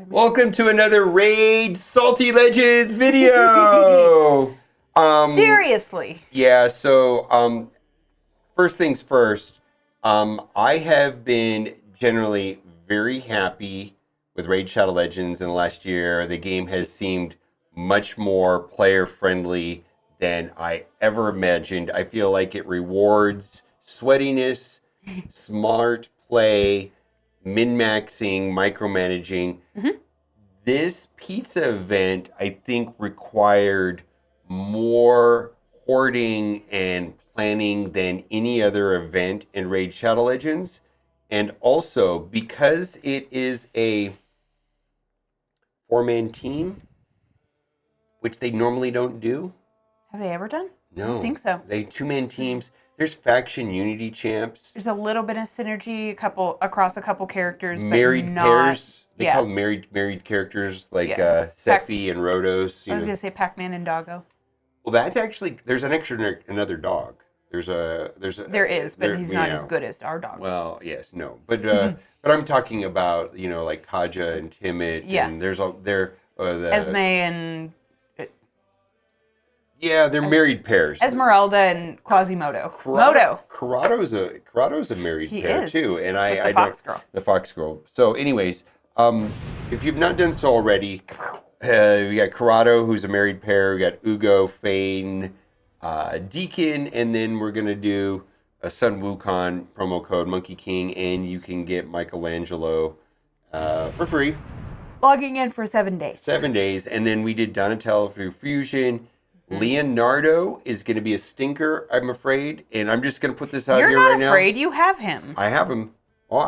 Welcome to another Raid Salty Legends video. Seriously. Yeah. So, first things first. I have been generally very happy with Raid Shadow Legends in the last year. The game has seemed much more player friendly than I ever imagined. I feel like it rewards sweatiness, smart play, min-maxing, micromanaging. This pizza event, I think, required more hoarding and planning than any other event in Raid Shadow Legends. And also, because it is a four-man team, which they normally don't do. Have they ever done? No. I don't think so. They two-man teams. There's faction unity champs. There's a little bit of synergy across a couple characters, married but not, pairs. They call them married characters like Sephi and Rhodos. I was going to say Pac-Man and Doggo. Well, that's actually there's another dog. There is, but he's not as good as our dog. Well, yes, no, but I'm talking about like Kaja and Timid. Yeah. And there's Esme and. Yeah, they're married pairs. Esmeralda and Quasimodo. Corrado's a married pair too, and the Fox Girl. The Fox Girl. So, anyways, if you've not done so already, we got Corrado, who's a married pair. We got Ugo, Fane, Deacon, and then we're gonna do a Sun Wukong promo code Monkey King, and you can get Michelangelo for free. Logging in for 7 days. 7 days, and then we did Donatello through Fusion. Leonardo is going to be a stinker, I'm afraid, and I'm just going to put this out here right now. You're not afraid. You have him. I have him. Well,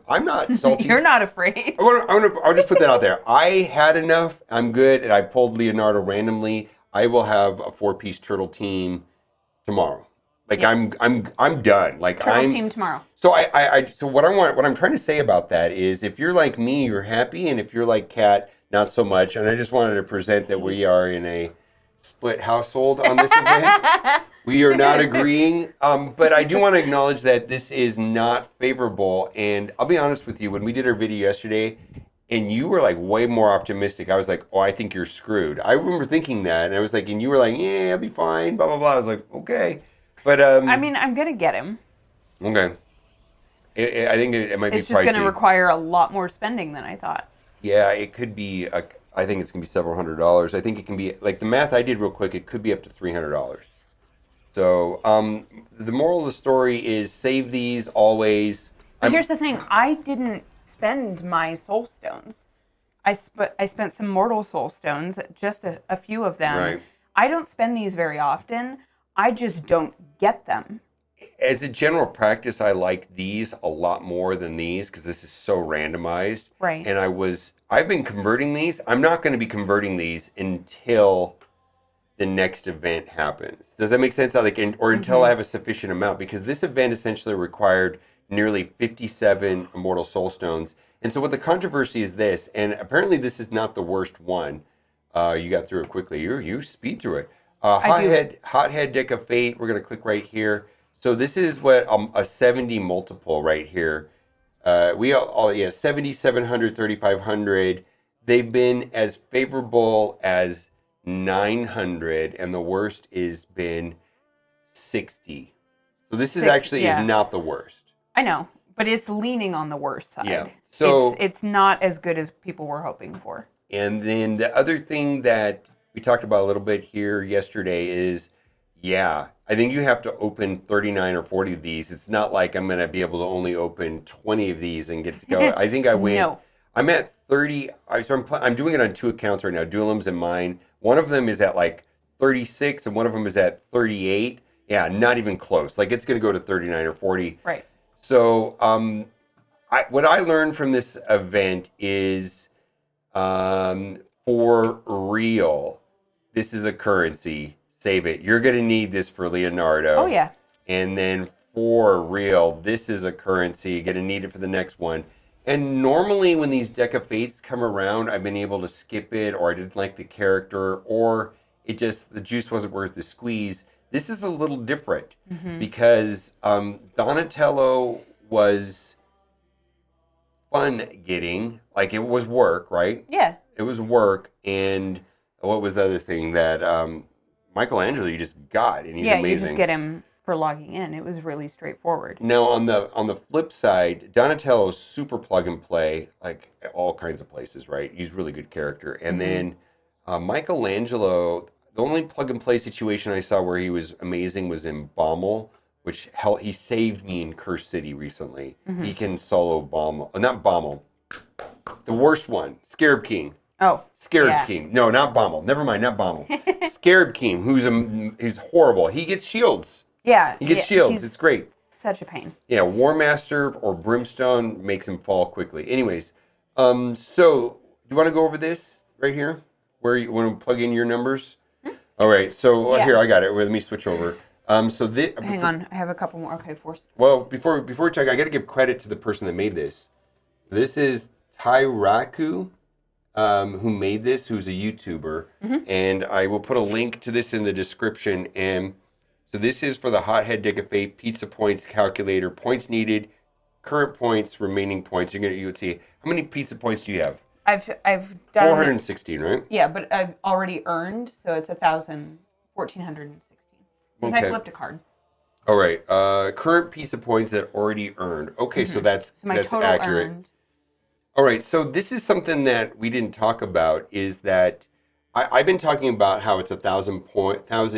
I'm not salty. You're not afraid. I'll just put that out there. I had enough. I'm good, and I pulled Leonardo randomly. I will have a 4-piece turtle team tomorrow. I'm done. Turtle team tomorrow. So so what I'm trying to say about that is, if you're like me, you're happy, and if you're like Kat, not so much. And I just wanted to present that we are in a split household on this event. We are not agreeing, but I do want to acknowledge that this is not favorable. And I'll be honest with you, when we did our video yesterday, and you were like way more optimistic, I was like, oh, I think you're screwed. I remember thinking that, and I was like, and you were like, yeah, I'll be fine, blah blah blah. I was like, okay, but I mean, I'm gonna get him. Okay, I think it might be pricey. It's just gonna require a lot more spending than I thought. Yeah, it could be. I think it's going to be several $100s. I think it can be, like the math I did real quick, it could be up to $300. So the moral of the story is save these always. But here's the thing. I didn't spend my soul stones. I spent some mortal soul stones, just a few of them. Right. I don't spend these very often. I just don't get them. As a general practice, I like these a lot more than these because this is so randomized. Right. And I've been converting these. I'm not going to be converting these until the next event happens. Does that make sense? Or until I have a sufficient amount, because this event essentially required nearly 57 Immortal Soul Stones. And so what the controversy is this, and apparently this is not the worst one. You got through it quickly. You speed through it. Hothead Deck of Fate. We're going to click right here. So this is what a 70 multiple right here. 7,700, 3,500. They've been as favorable as 900, and the worst is been 60. So this is not the worst. I know, but it's leaning on the worst side. Yeah. So it's not as good as people were hoping for. And then the other thing that we talked about a little bit here yesterday is, I think you have to open 39 or 40 of these. It's not like I'm going to be able to only open 20 of these and get to go. I think I win. No. I'm at 30. I'm doing it on 2 accounts right now, Duelim's and mine. One of them is at like 36 and one of them is at 38. Yeah, not even close. Like it's going to go to 39 or 40. Right. So what I learned from this event is for real, this is a currency. Save it. You're going to need this for Leonardo. Oh, yeah. And then for real, this is a currency. You're going to need it for the next one. And normally when these Deck of Fates come around, I've been able to skip it, or I didn't like the character, or the juice wasn't worth the squeeze. This is a little different because Donatello was fun getting. Like, it was work, right? Yeah. It was work, and what was the other thing that Michelangelo you just got, and he's Yeah, amazing. you just get him for logging in. It was really straightforward. Now on the flip side, Donatello's super plug and play, like all kinds of places, right? He's a really good character. And then Michelangelo, the only plug and play situation I saw where he was amazing was in Bommel, which he saved me in Curse City recently. He can solo Bommel, not Bommel, the worst one, Scarab King. Oh, Scarab King. No, not Bommel. Never mind, not Bommel. Scarab King, who's horrible. He gets shields. Yeah. He gets shields. It's great. Such a pain. Yeah, War Master or Brimstone makes him fall quickly. Anyways, so do you want to go over this right here? Where you want to plug in your numbers? All right, so here, I got it. Let me switch over. Hang on, I have a couple more. Okay, 4. Well, before we check, I got to give credit to the person that made this. This is Tyraku, who made this, who's a YouTuber, and I will put a link to this in the description. And so this is for the Hothead Deck of Fate pizza points calculator. Points needed, current points, remaining points. You would see how many pizza points do you have? I've done 416, right? Yeah, but I've already earned, so it's 1,416. Because I flipped a card. All right. Current pizza points that already earned. Okay, so that's total accurate. Earned. All right, so this is something that we didn't talk about, is that I've been talking about how it's 1,000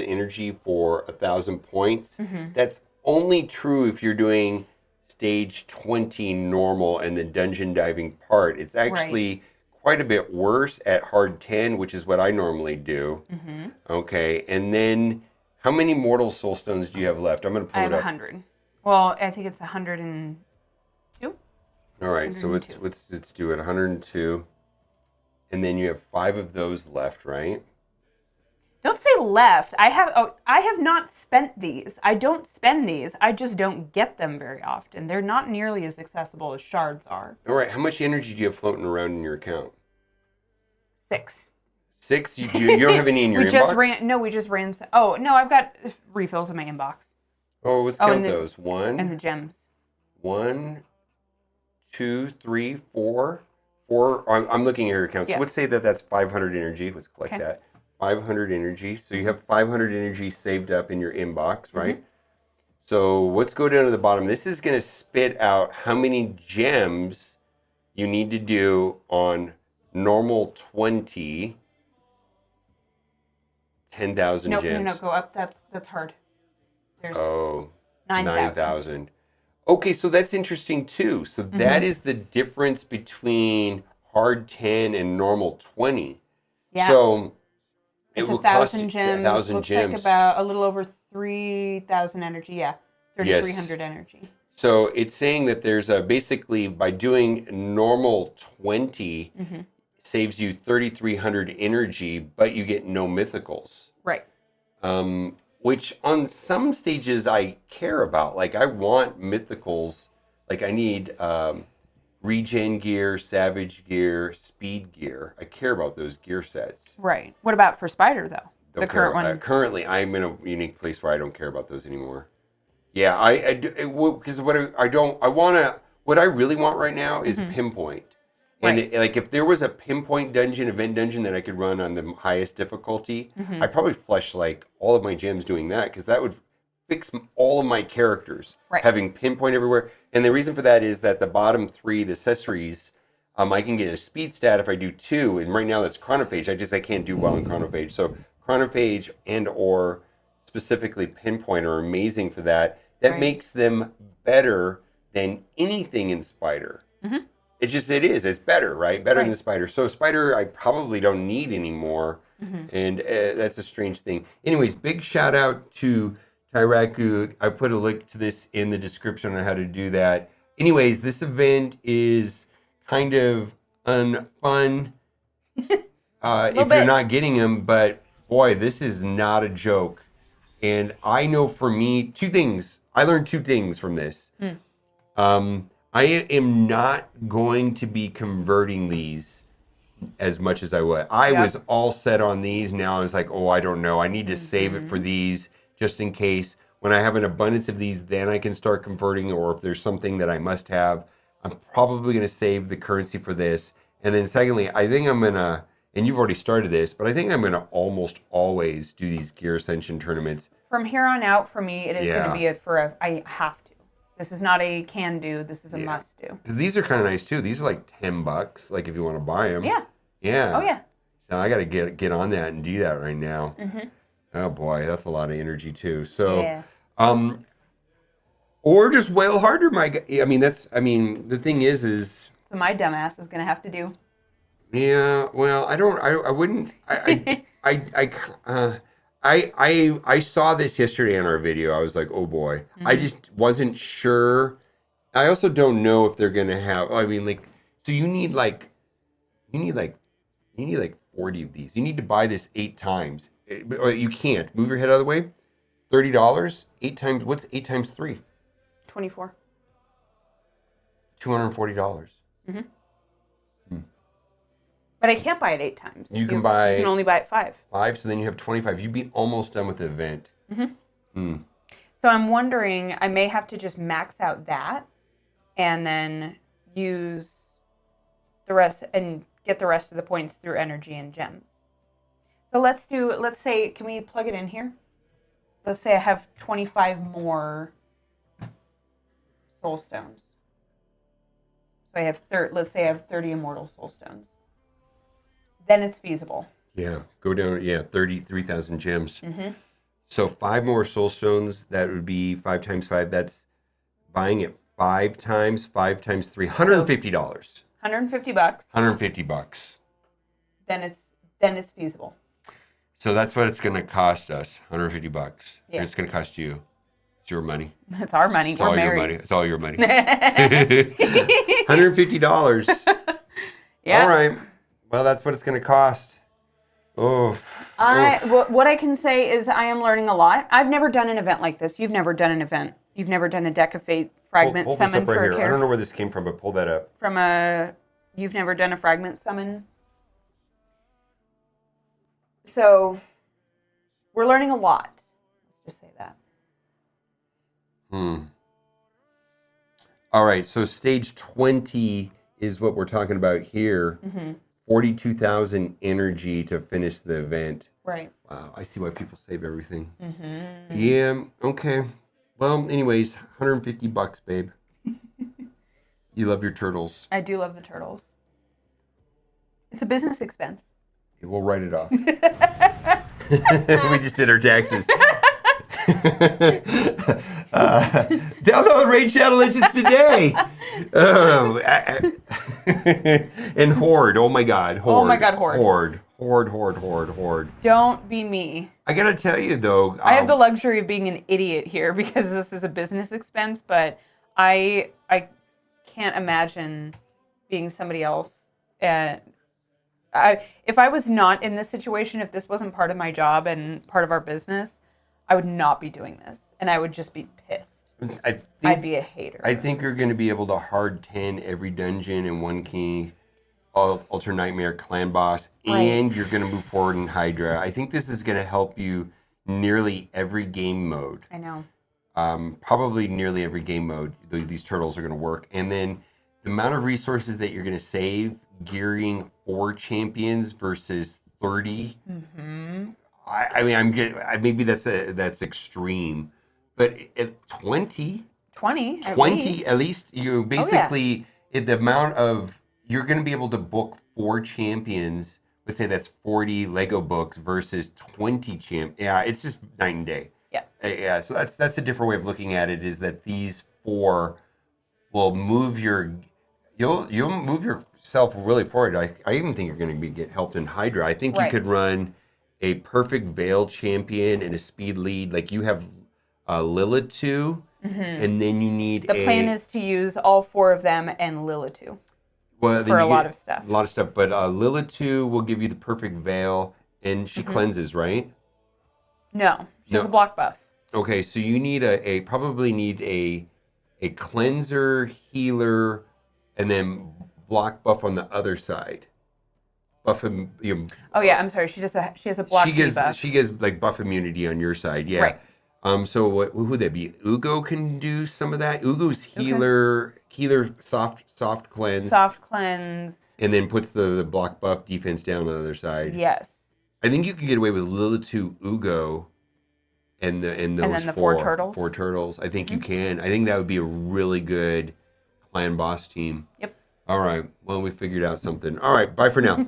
energy for 1,000 points. That's only true if you're doing stage 20 normal and the dungeon diving part. It's actually quite a bit worse at hard 10, which is what I normally do. Okay, and then how many mortal soul stones do you have left? I'm going to pull it up. I have 100. Well, I think it's 102. All right, so let's do it. 102, and then you have 5 of those left, right? Don't say left. I have not spent these. I don't spend these. I just don't get them very often. They're not nearly as accessible as shards are. All right, how much energy do you have floating around in your account? 6. 6? You don't have any in your inbox? We just ran. Oh no, I've got refills in my inbox. Oh, let's count those. 1 and the gems. 1, 2, 3, 4. I'm looking at your account. So let's say that's 500 energy. Let's collect that. 500 energy. So you have 500 energy saved up in your inbox, right? So let's go down to the bottom. This is going to spit out how many gems you need to do on normal 20. 10,000 gems. No, go up. That's hard. There's 9,000. Okay, so that's interesting too. So that is the difference between hard 10 and normal 20. Yeah. So it's it will cost you 1,000 gems. 1,000 looks gems. Like about a little over 3,000 energy. Yeah, 3,300 energy. So it's saying that there's basically by doing normal 20 saves you 3,300 energy, but you get no mythicals. Right. Which on some stages I care about. Like I want mythicals. Like I need regen gear, savage gear, speed gear. I care about those gear sets. Right. What about for Spider though? The current one. Currently, I'm in a unique place where I don't care about those anymore. Yeah, because what I really want right now is pinpoint. And like if there was a pinpoint event dungeon that I could run on the highest difficulty, I'd probably flush like all of my gems doing that, because that would fix all of my characters, having pinpoint everywhere. And the reason for that is that the bottom 3, the accessories, I can get a speed stat if I do 2, and right now that's chronophage. I can't do well in chronophage. So chronophage and or specifically pinpoint are amazing for that. That makes them better than anything in Spider. It is. It's better, right? Better than Spider. So Spider, I probably don't need anymore, and that's a strange thing. Anyways, big shout out to Tyraku. I put a link to this in the description on how to do that. Anyways, this event is kind of unfun if you're not getting them, but boy, this is not a joke. And I know for me, 2 things. I learned 2 things from this. I am not going to be converting these as much as I would. I was all set on these. Now I was like, I don't know. I need to save it for these just in case. When I have an abundance of these, then I can start converting, or if there's something that I must have. I'm probably going to save the currency for this. And then secondly, I think I'm going to, and you've already started this, but I think I'm going to almost always do these Gear Ascension tournaments. From here on out, for me, it is going to Yeah. be I have to. This is not a can do. This is a must do. Because these are kind of nice too. These are like $10, like if you want to buy them. Yeah. Yeah. Oh yeah. So I got to get on that and do that right now. Oh boy, that's a lot of energy too. So, Yeah. or just wail harder, my guy. I mean, the thing is. So my dumbass is going to have to do. Yeah, well, I wouldn't, I saw this yesterday in our video. I was like, oh boy, I just wasn't sure. I also don't know if they're gonna have, I mean, like, so you need like 40 of these. You need to buy this 8 times. Or you can't. Move your head out of the way. $30, 8 times, what's 8 times 3? 24. $240. But I can't buy it 8 times. You can only buy it 5. 5, so then you have 25. You'd be almost done with the event. So I'm wondering, I may have to just max out that and then use the rest and get the rest of the points through energy and gems. So let's say, can we plug it in here? Let's say I have 25 more soul stones. So I have let's say I have 30 immortal soul stones. Then it's feasible. Yeah, go down. Yeah, 33,000 gems. So 5 more soul stones. That would be 5 times 5. That's buying it 5 times 5 times 3. $150. $150. $150. Then it's feasible. So that's what it's going to cost us. $150. Yeah. It's going to cost you. It's your money. It's our money. It's We're all married. your money. It's all your money. $150. Yeah. All right. Well, that's what it's going to cost. What I can say is I am learning a lot. I've never done an event like this. You've never done an event. You've never done a deck of fate fragment pull this summon up right for here. a I character. don't know where this came from, but pull that up. You've never done a fragment summon. So we're learning a lot. Let's just say that. All right. So stage 20 is what we're talking about here. 42,000 energy to finish the event. Right. Wow, I see why people save everything. Yeah, okay. Well, anyways, $150, babe. You love your turtles. I do love the turtles. It's a business expense. We'll write it off. We just did our taxes. Download Raid Shadow Legends today. And Horde. Oh my God. Horde. Oh my God, Horde. Horde. Don't be me. I gotta tell you though. I have the luxury of being an idiot here because this is a business expense, but I can't imagine being somebody else. If I was not in this situation, if this wasn't part of my job and part of our business, I would not be doing this, and I would just be pissed. I'd be a hater. I think you're going to be able to hard 10 every dungeon in One Key, Ultra Nightmare, Clan Boss, and you're going to move forward in Hydra. I think this is going to help you nearly every game mode. I know. Probably nearly every game mode, these turtles are going to work. And then the amount of resources that you're going to save gearing 4 champions versus 30. I mean, maybe that's extreme, but at 20 at least, you basically the amount of you're going to be able to book 4 champions. Let's say that's 40 Lego books versus 20 champ. Yeah, it's just night and day. Yeah. Yeah. So that's a different way of looking at it. Is that these 4 will move you'll move yourself really forward. I even think you're going to get helped in Hydra. I think you could run a perfect Veil champion and a speed lead. Like you have Lilitu, and then you need the plan is to use all 4 of them and Lilitu for a lot of stuff. A lot of stuff, but Lilitu will give you the perfect Veil, and she cleanses, right? No, she's a block buff. Okay, so you need probably need a cleanser, healer, and then block buff on the other side. Buff Oh yeah, I'm sorry. She has a block debuff. She gives like buff immunity on your side. Yeah. Right. So who would that be? Ugo can do some of that. Ugo's Okay. healer, soft cleanse, Soft cleanse. and then puts the block buff defense down on the other side. Yes. I think you could get away with a little too Ugo and And those then the four four turtles. turtles. I think you Hmm. can. I think that would be a really good clan boss team. Yep. All right. Well, we figured out something. All right. Bye for now.